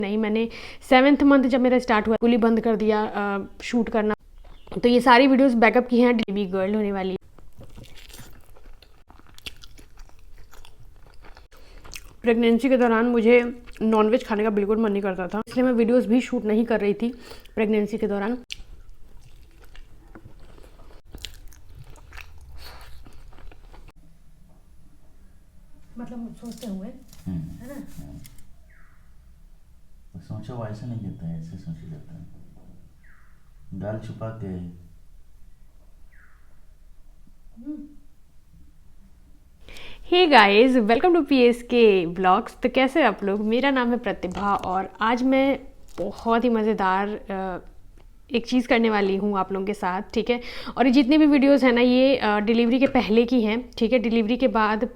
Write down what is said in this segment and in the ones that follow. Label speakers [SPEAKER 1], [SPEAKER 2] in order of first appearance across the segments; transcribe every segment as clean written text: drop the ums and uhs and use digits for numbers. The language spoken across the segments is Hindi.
[SPEAKER 1] नहीं, मैंने 7th मंथ जब मेरा स्टार्ट हुआ बिल्कुल ही बंद कर दिया शूट करना। तो ये सारी वीडियोस बैकअप की हैं। बेबी गर्ल होने वाली है। प्रेगनेंसी के दौरान मुझे नॉनवेज खाने का बिल्कुल मन नहीं करता था, इसलिए मैं वीडियोस भी शूट नहीं कर रही थी प्रेगनेंसी के दौरान। मतलब सोचते हुए है ना,
[SPEAKER 2] सोचा वो ऐसा नहीं कहता है, ऐसे सोचा जाता है, दाल छुपा के।
[SPEAKER 1] Hey guys, welcome to PSK blogs. तो कैसे आप लोग? मेरा नाम है प्रतिभा और आज मैं बहुत ही मज़ेदार एक चीज़ करने वाली हूँ आप लोगों के साथ, ठीक है। और ये जितनी भी वीडियोस हैं ना, ये डिलीवरी के पहले की हैं, ठीक है। डिलीवरी के बाद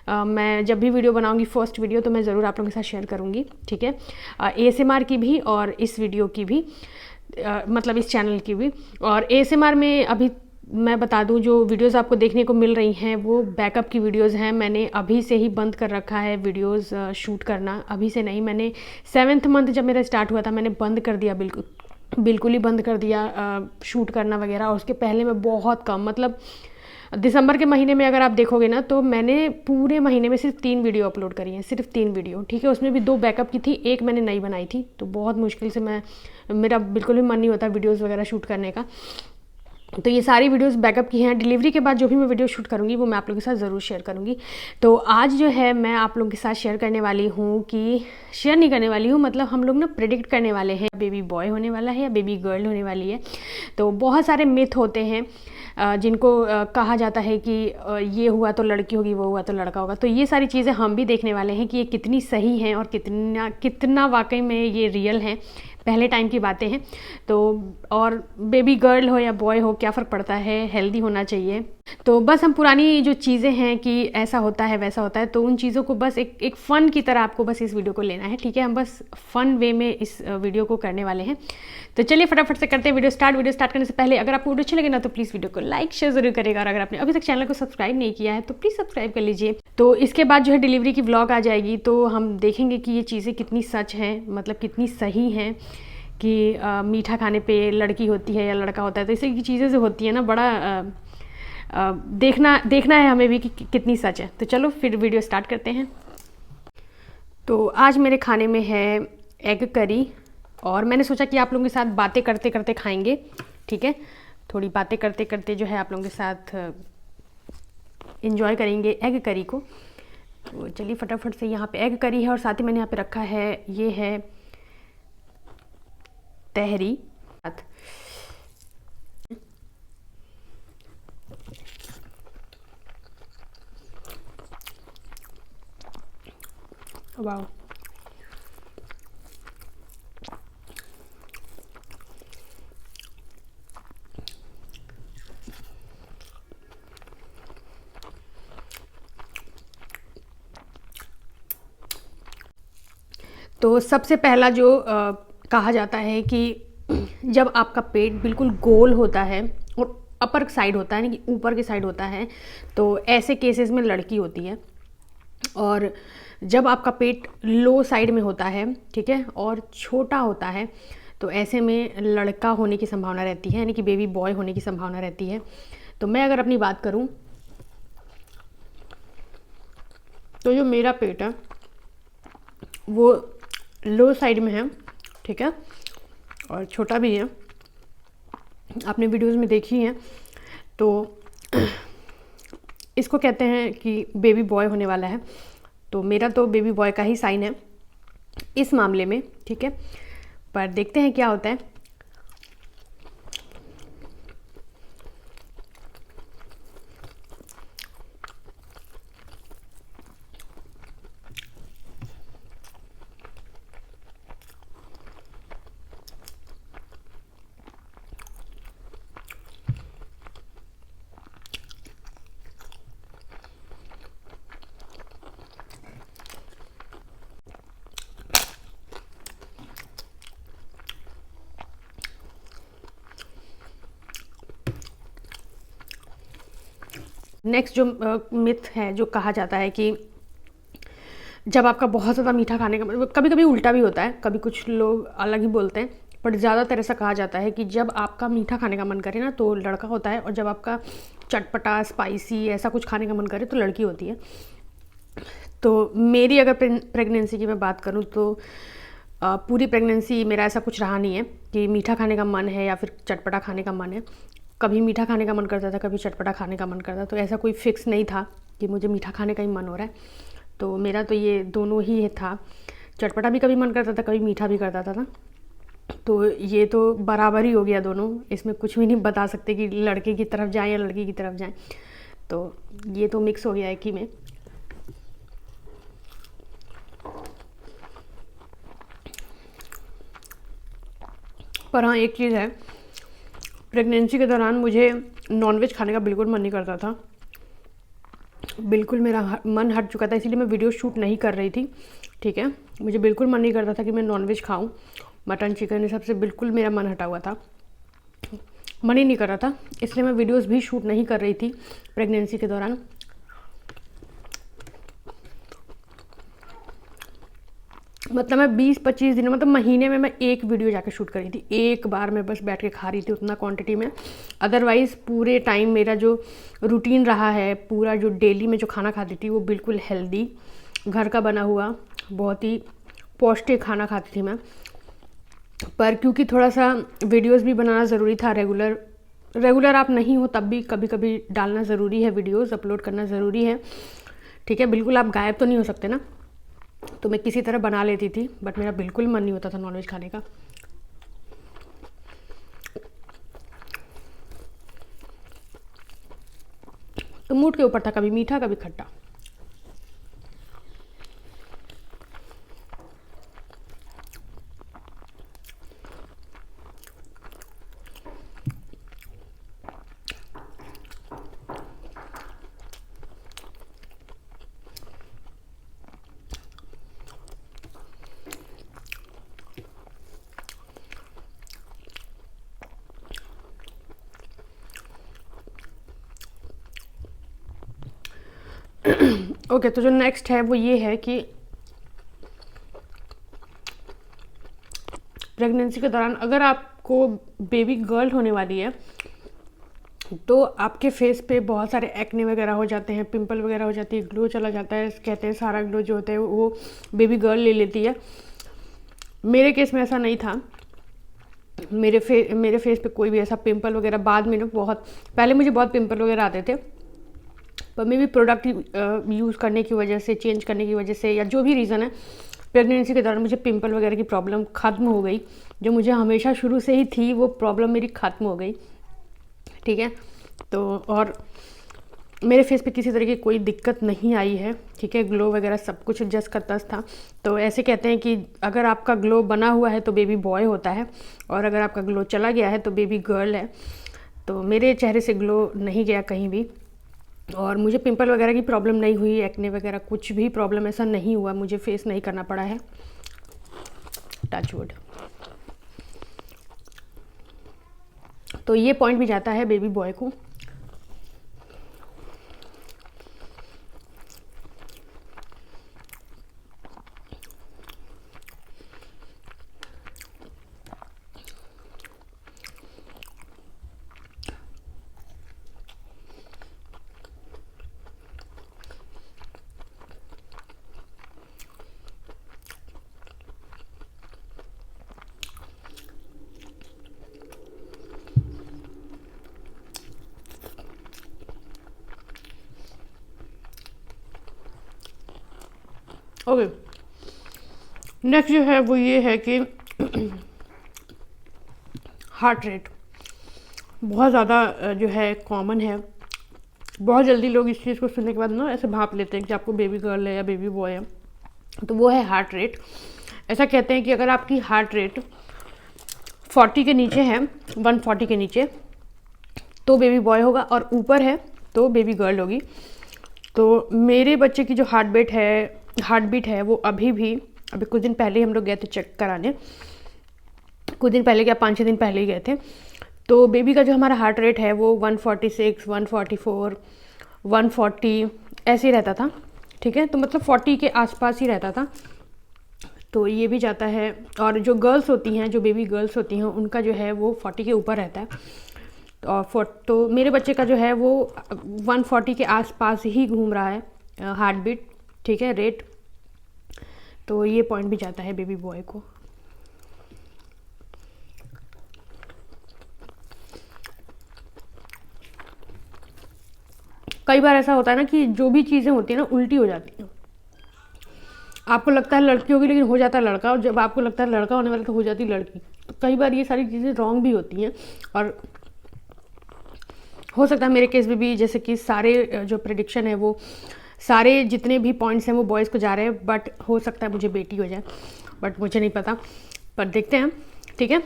[SPEAKER 1] मैं जब भी वीडियो बनाऊंगी फर्स्ट वीडियो, तो मैं ज़रूर आप लोगों के साथ शेयर करूँगी, ठीक है। ASMR की भी और इस वीडियो की भी, मतलब इस चैनल की भी। और ASMR में अभी मैं बता दूं, जो वीडियोस आपको देखने को मिल रही हैं वो बैकअप की वीडियोस हैं। मैंने अभी से ही बंद कर रखा है वीडियोस शूट करना। अभी से नहीं, मैंने 7th मंथ जब मेरा स्टार्ट हुआ था मैंने बंद कर दिया, बिल्कुल ही बंद कर दिया शूट करना वगैरह। और उसके पहले मैं बहुत कम, मतलब दिसंबर के महीने में अगर आप देखोगे ना, तो मैंने पूरे महीने में सिर्फ 3 वीडियो अपलोड करी हैं, सिर्फ 3 वीडियो, ठीक है। उसमें भी 2 बैकअप की थी, एक मैंने नई बनाई थी। तो बहुत मुश्किल से मेरा बिल्कुल भी मन नहीं होता वीडियोस वगैरह शूट करने का। तो ये सारी वीडियोस बैकअप की हैं। डिलीवरी के बाद जो भी मैं वीडियो शूट करूँगी वो मैं आप लोगों के साथ ज़रूर शेयर करूँगी। तो आज जो है मैं आप लोगों के साथ शेयर करने वाली हूँ, कि शेयर नहीं करने वाली हूँ, मतलब हम लोग ना प्रेडिक्ट करने वाले हैं बेबी बॉय होने वाला है या बेबी गर्ल होने वाली है। तो बहुत सारे मिथ होते हैं जिनको कहा जाता है कि ये हुआ तो लड़की होगी, वो हुआ तो लड़का होगा। तो ये सारी चीज़ें हम भी देखने वाले हैं कि ये कितनी सही हैं और कितना कितना वाकई में ये रियल हैं, पहले टाइम की बातें हैं। तो और बेबी गर्ल हो या बॉय हो, क्या फ़र्क पड़ता है, हेल्दी होना चाहिए। तो बस हम पुरानी जो चीज़ें हैं कि ऐसा होता है वैसा होता है, तो उन चीज़ों को बस एक फ़न की तरह आपको बस इस वीडियो को लेना है, ठीक है। हम बस फ़न वे में इस वीडियो को करने वाले हैं। तो चलिए फटाफट से करते हैं वीडियो स्टार्ट करने से पहले अगर आपको वीडियो अच्छी लगे ना, तो प्लीज़ वीडियो को लाइक शेयर जरूर करेगा। और अगर आपने अभी तक चैनल को सब्सक्राइब नहीं किया है तो प्लीज़ सब्सक्राइब कर लीजिए। तो इसके बाद जो है डिलीवरी की व्लॉग आ जाएगी, तो हम देखेंगे कि ये चीज़ें कितनी सच हैं, मतलब कितनी सही हैं, कि मीठा खाने पे लड़की होती है या लड़का होता है। तो इस तरह की चीज़ें जो होती है ना, बड़ा देखना है हमें भी कि कितनी सच है। तो चलो फिर वीडियो स्टार्ट करते हैं। तो आज मेरे खाने में है एग करी, और मैंने सोचा कि आप लोगों के साथ बातें करते करते खाएंगे, ठीक है। थोड़ी बातें करते करते जो है आप लोगों के साथ इंजॉय करेंगे एग करी को। तो चलिए फटाफट से, यहाँ पे एग करी है और साथ ही मैंने यहाँ पे रखा है, ये है तहरी। वाह, तो सबसे पहला जो कहा जाता है कि जब आपका पेट बिल्कुल गोल होता है और अपर साइड होता है, यानी कि ऊपर की साइड होता है, तो ऐसे केसेस में लड़की होती है। और जब आपका पेट लो साइड में होता है, ठीक है, और छोटा होता है, तो ऐसे में लड़का होने की संभावना रहती है, यानी कि बेबी बॉय होने की संभावना रहती है। तो मैं अगर अपनी बात करूं, तो जो मेरा पेट है वो लो साइड में है, ठीक है, और छोटा भी है, आपने वीडियोस में देखी है। तो इसको कहते हैं कि बेबी बॉय होने वाला है। तो मेरा तो बेबी बॉय का ही साइन है इस मामले में, ठीक है। पर देखते हैं क्या होता है। नेक्स्ट जो मिथ है, जो कहा जाता है कि जब आपका बहुत ज़्यादा मीठा खाने का कभी कभी उल्टा भी होता है, कभी कुछ लोग अलग ही बोलते हैं, बट ज़्यादातर ऐसा कहा जाता है कि जब आपका मीठा खाने का मन करे ना तो लड़का होता है, और जब आपका चटपटा स्पाइसी ऐसा कुछ खाने का मन करे तो लड़की होती है। तो मेरी अगर प्रेगनेंसी की मैं बात करूँ तो पूरी प्रेगनेंसी मेरा ऐसा कुछ रहा नहीं है कि मीठा खाने का मन है या फिर चटपटा खाने का मन है। कभी मीठा खाने का मन करता था, कभी चटपटा खाने का मन करता, तो ऐसा कोई फिक्स नहीं था कि मुझे मीठा खाने का ही मन हो रहा है। तो मेरा तो ये दोनों ही था, चटपटा भी कभी मन करता था, कभी मीठा भी करता था। तो ये तो बराबर ही हो गया दोनों, इसमें कुछ भी नहीं बता सकते कि लड़के की तरफ जाएं या लड़की की तरफ जाएं। तो ये तो मिक्स हो गया एक ही में। पर हाँ, एक चीज़ है, प्रेगनेंसी के दौरान मुझे नॉनवेज खाने का बिल्कुल मन नहीं करता था। बिल्कुल मेरा मन हट चुका था, इसीलिए मैं वीडियो शूट नहीं कर रही थी। ठीक है, मुझे बिल्कुल मन नहीं करता था कि मैं नॉनवेज खाऊं, मटन चिकन ये सबसे बिल्कुल मेरा मन हटा हुआ था, मन ही नहीं कर रहा था, इसलिए मैं वीडियोस भी शूट नहीं कर रही थी प्रेगनेंसी के दौरान। मतलब मैं 20-25 दिन, मतलब महीने में मैं एक वीडियो जाके शूट करी थी, एक बार मैं बस बैठ के खा रही थी उतना क्वांटिटी में। अदरवाइज़ पूरे टाइम मेरा जो रूटीन रहा है, पूरा जो डेली में जो खाना खाती थी वो बिल्कुल हेल्दी, घर का बना हुआ, बहुत ही पौष्टिक खाना खाती थी मैं। पर क्योंकि थोड़ा सा वीडियोस भी बनाना ज़रूरी था, रेगुलर आप नहीं हो तब भी कभी कभी डालना ज़रूरी है, वीडियोस अपलोड करना ज़रूरी है। ठीक है, बिल्कुल आप गायब तो नहीं हो सकते ना, तो मैं किसी तरह बना लेती थी, बट मेरा बिल्कुल मन नहीं होता था नॉनवेज खाने का। तो मूड के ऊपर था, कभी मीठा कभी खट्टा। ओके, तो जो नेक्स्ट है वो ये है कि प्रेगनेंसी के दौरान अगर आपको बेबी गर्ल होने वाली है तो आपके फेस पे बहुत सारे एक्ने वगैरह हो जाते हैं, पिंपल वगैरह हो जाती है, ग्लो चला जाता है, कहते हैं सारा ग्लो जो होता है वो बेबी गर्ल ले लेती है। मेरे केस में ऐसा नहीं था, मेरे फेस पे कोई भी ऐसा पिंपल वगैरह बाद में ना, बहुत पहले मुझे बहुत पिंपल वगैरह आते थे, पर मे भी प्रोडक्ट यूज़ करने की वजह से, चेंज करने की वजह से, या जो भी रीज़न है, प्रेगनेंसी के दौरान मुझे पिंपल वगैरह की प्रॉब्लम ख़त्म हो गई। जो मुझे हमेशा शुरू से ही थी वो प्रॉब्लम मेरी ख़त्म हो गई। ठीक है, तो और मेरे फेस पे किसी तरह की कोई दिक्कत नहीं आई है। ठीक है, ग्लो वगैरह सब कुछ जस का तस था। तो ऐसे कहते हैं कि अगर आपका ग्लो बना हुआ है तो बेबी बॉय होता है, और अगर आपका ग्लो चला गया है तो बेबी गर्ल है। तो मेरे चेहरे से ग्लो नहीं गया कहीं भी, और मुझे पिंपल वगैरह की प्रॉब्लम नहीं हुई, एक्ने वगैरह कुछ भी प्रॉब्लम ऐसा नहीं हुआ, मुझे फेस नहीं करना पड़ा है, टच वुड। तो ये पॉइंट भी जाता है बेबी बॉय को। ओके, नेक्स्ट जो है वो ये है कि हार्ट रेट बहुत ज़्यादा जो है कॉमन है। बहुत जल्दी लोग इस चीज़ को सुनने के बाद ना ऐसे भाप लेते हैं कि आपको बेबी गर्ल है या बेबी बॉय है, तो वो है हार्ट रेट। ऐसा कहते हैं कि अगर आपकी हार्ट रेट 40 के नीचे है, 140 के नीचे, तो बेबी बॉय होगा, और ऊपर है तो बेबी गर्ल होगी। तो मेरे बच्चे की जो हार्ट बीट है वो अभी कुछ दिन पहले हम लोग गए थे चेक कराने, कुछ दिन पहले, क्या 5-6 दिन पहले ही गए थे। तो बेबी का जो हमारा हार्ट रेट है वो 146, 144, 140 ऐसे ही रहता था। ठीक है, तो मतलब 40 के आसपास ही रहता था। तो ये भी जाता है। और जो गर्ल्स होती हैं, जो बेबी गर्ल्स होती हैं, उनका जो है वो 40 के ऊपर रहता है। तो मेरे बच्चे का जो है वो 140 के आसपास ही घूम रहा है हार्ट बीट, ठीक है, रेट। तो ये पॉइंट भी जाता है बेबी बॉय को। कई बार ऐसा होता है ना कि जो भी चीज़ें होती हैं ना उल्टी हो जाती हैं। आपको लगता है लड़की होगी लेकिन हो जाता है लड़का, और जब आपको लगता है लड़का होने वाला तो हो जाती है लड़की। तो कई बार ये सारी चीज़ें रॉन्ग भी होती हैं। और हो सकता है मेरे केस में भी जैसे कि सारे जो प्रेडिक्शन है वो सारे जितने भी पॉइंट्स हैं वो बॉयज़ को जा रहे हैं, बट हो सकता है मुझे बेटी हो जाए, बट मुझे नहीं पता, पर देखते हैं, ठीक है।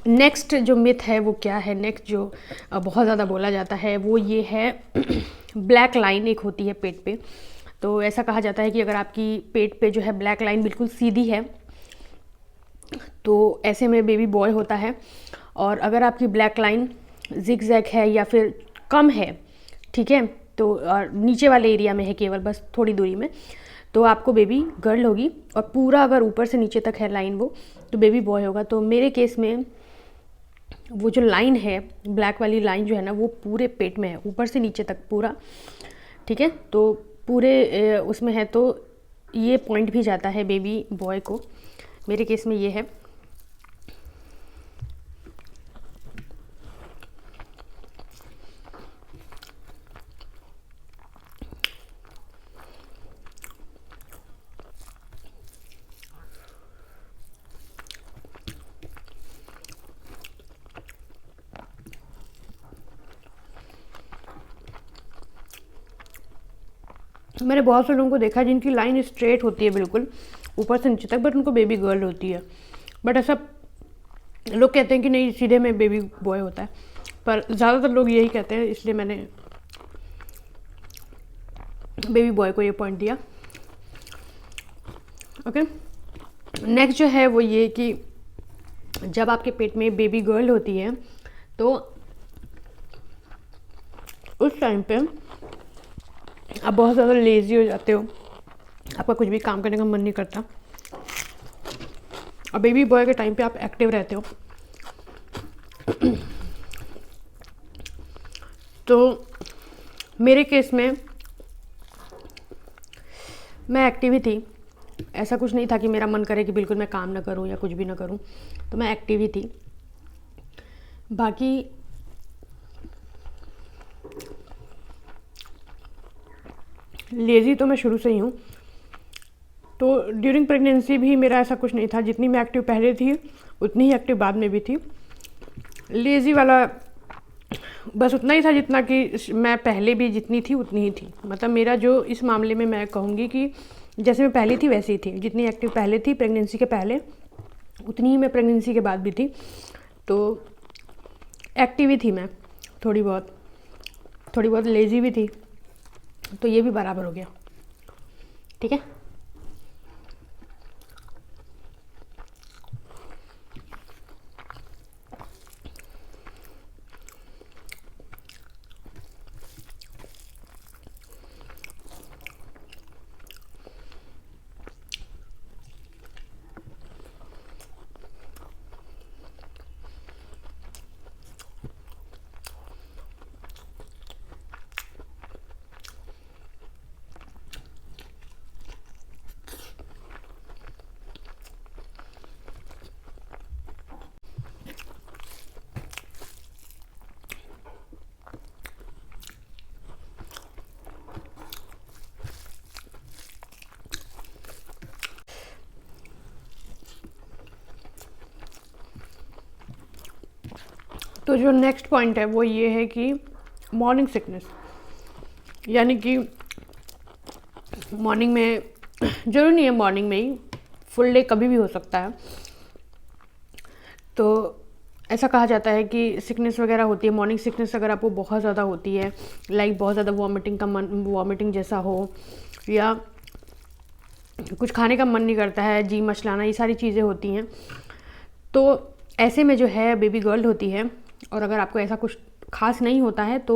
[SPEAKER 1] नेक्स्ट जो मिथ है वो क्या है, नेक्स्ट जो बहुत ज़्यादा बोला जाता है वो ये है ब्लैक लाइन एक होती है पेट पे। तो ऐसा कहा जाता है कि अगर आपकी पेट पे जो है ब्लैक लाइन बिल्कुल सीधी है तो ऐसे में बेबी बॉय होता है। और अगर आपकी ब्लैक लाइन जिग जैग है या फिर कम है, ठीक है, तो नीचे वाले एरिया में है केवल, बस थोड़ी दूरी में, तो आपको बेबी गर्ल होगी। और पूरा अगर ऊपर से नीचे तक है लाइन वो, तो बेबी बॉय होगा। तो मेरे केस में वो जो लाइन है, ब्लैक वाली लाइन जो है ना, वो पूरे पेट में है, ऊपर से नीचे तक पूरा, ठीक है। तो पूरे उसमें है, तो ये पॉइंट भी जाता है बेबी बॉय को। मेरे केस में ये है। मैंने बहुत से लोगों को देखा है जिनकी लाइन स्ट्रेट होती है बिल्कुल ऊपर से नीचे तक, बट उनको बेबी गर्ल होती है। बट ऐसा लोग कहते हैं कि नहीं, सीधे में बेबी बॉय होता है, पर ज़्यादातर लोग यही कहते हैं, इसलिए मैंने बेबी बॉय को ये पॉइंट दिया। ओके, नेक्स्ट जो है वो ये कि जब आपके पेट में बेबी गर्ल होती है तो उस टाइम पे आप बहुत ज़्यादा लेज़ी हो जाते हो, आपका कुछ भी काम करने का मन नहीं करता। और बेबी बॉय के टाइम पे आप एक्टिव रहते हो। तो मेरे केस में मैं एक्टिव ही थी, ऐसा कुछ नहीं था कि मेरा मन करे कि बिल्कुल मैं काम ना करूं या कुछ भी ना करूं, तो मैं एक्टिव ही थी। बाकी लेज़ी तो मैं शुरू से ही हूँ। तो ड्यूरिंग प्रेगनेंसी भी मेरा ऐसा कुछ नहीं था, जितनी मैं एक्टिव पहले थी उतनी ही एक्टिव बाद में भी थी। लेज़ी वाला बस उतना ही था जितना कि मैं पहले भी जितनी थी उतनी ही थी। मतलब मेरा जो इस मामले में मैं कहूँगी कि जैसे मैं पहले थी वैसी ही थी, जितनी एक्टिव पहले थी प्रेगनेंसी के पहले उतनी ही मैं प्रेगनेंसी के बाद भी थी। तो एक्टिव ही थी मैं, थोड़ी बहुत लेज़ी भी थी, तो ये भी बराबर हो गया, ठीक है। तो जो नेक्स्ट पॉइंट है वो ये है कि मॉर्निंग सिकनेस, यानी कि मॉर्निंग में, ज़रूरी नहीं है मॉर्निंग में ही, फुल डे कभी भी हो सकता है। तो ऐसा कहा जाता है कि सिकनेस वगैरह होती है, मॉर्निंग सिकनेस अगर आपको बहुत ज़्यादा होती है, लाइक बहुत ज़्यादा वॉमिटिंग जैसा हो, या कुछ खाने का मन नहीं करता है, जी मचलाना, ये सारी चीज़ें होती हैं, तो ऐसे में जो है बेबी गर्ल होती है। और अगर आपको ऐसा कुछ खास नहीं होता है तो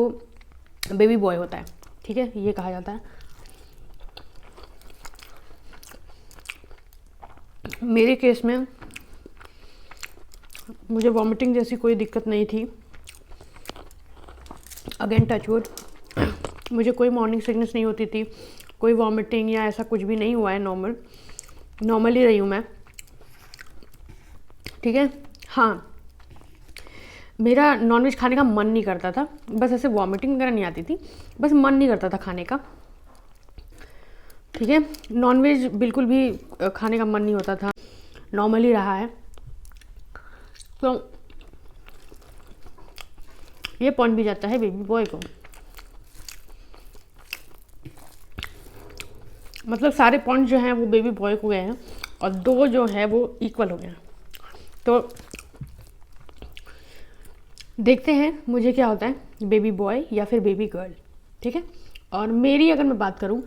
[SPEAKER 1] बेबी बॉय होता है, ठीक है, ये कहा जाता है। मेरे केस में मुझे वॉमिटिंग जैसी कोई दिक्कत नहीं थी। अगेन टचवुड, मुझे कोई मॉर्निंग सिकनेस नहीं होती थी, कोई वॉमिटिंग या ऐसा कुछ भी नहीं हुआ है। नॉर्मल ही रही हूँ मैं, ठीक है। हाँ, मेरा नॉनवेज खाने का मन नहीं करता था, बस ऐसे वॉमिटिंग वगैरह नहीं आती थी, बस मन नहीं करता था खाने का, ठीक है। नॉनवेज बिल्कुल भी खाने का मन नहीं होता था, नॉर्मल ही रहा है। तो ये पॉइंट भी जाता है बेबी बॉय को, मतलब सारे पॉइंट जो हैं वो बेबी बॉय को गए हैं और 2 जो है वो इक्वल हो गए हैं। तो देखते हैं मुझे क्या होता है, बेबी बॉय या फिर बेबी गर्ल, ठीक है। और मेरी अगर मैं बात करूं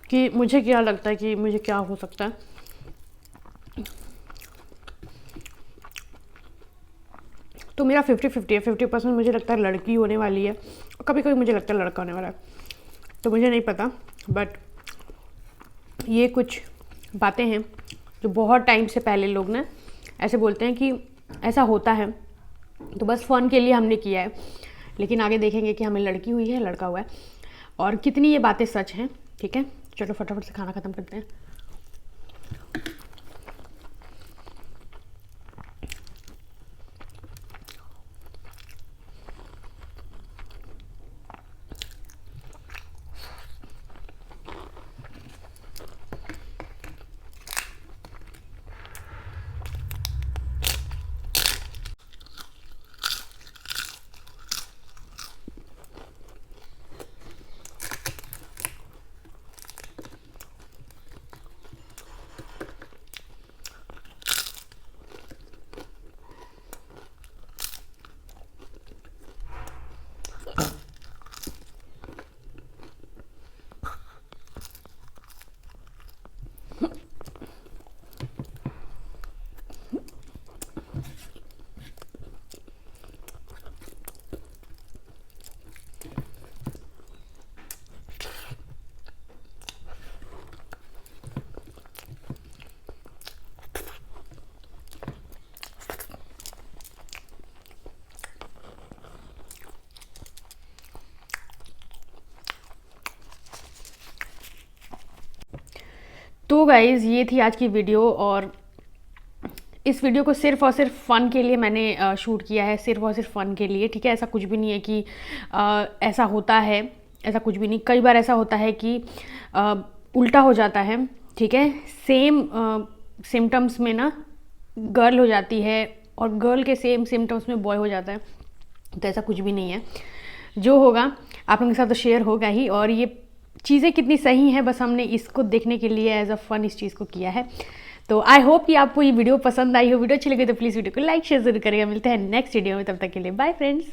[SPEAKER 1] कि मुझे क्या लगता है कि मुझे क्या हो सकता है, तो मेरा 50-50 है। 50% मुझे लगता है लड़की होने वाली है और कभी कभी मुझे लगता है लड़का होने वाला है, तो मुझे नहीं पता। बट ये कुछ बातें हैं जो बहुत टाइम से पहले लोग ना ऐसे बोलते हैं कि ऐसा होता है, तो बस फ़न के लिए हमने किया है, लेकिन आगे देखेंगे कि हमें लड़की हुई है लड़का हुआ है और कितनी ये बातें सच हैं, ठीक है। चलो फटाफट से खाना ख़त्म करते हैं। तो गाइज़ ये थी आज की वीडियो, और इस वीडियो को सिर्फ़ और सिर्फ फ़न के लिए मैंने शूट किया है, सिर्फ़ और सिर्फ फ़न के लिए, ठीक है। ऐसा कुछ भी नहीं है कि ऐसा होता है, ऐसा कुछ भी नहीं। कई बार ऐसा होता है कि उल्टा हो जाता है, ठीक है। सेम सिम्टम्स में ना गर्ल हो जाती है और गर्ल के सेम सिम्टम्स में बॉय हो जाता है, तो ऐसा कुछ भी नहीं है। जो होगा आप लोगों के साथ तो शेयर होगा ही, और ये चीज़ें कितनी सही हैं बस हमने इसको देखने के लिए एज अ फन इस चीज़ को किया है। तो आई होप कि आपको ये वीडियो पसंद आई हो। वीडियो अच्छी लगे तो प्लीज़ वीडियो को लाइक शेयर जरूर करेगा। मिलते हैं नेक्स्ट वीडियो में, तब तक के लिए बाय फ्रेंड्स।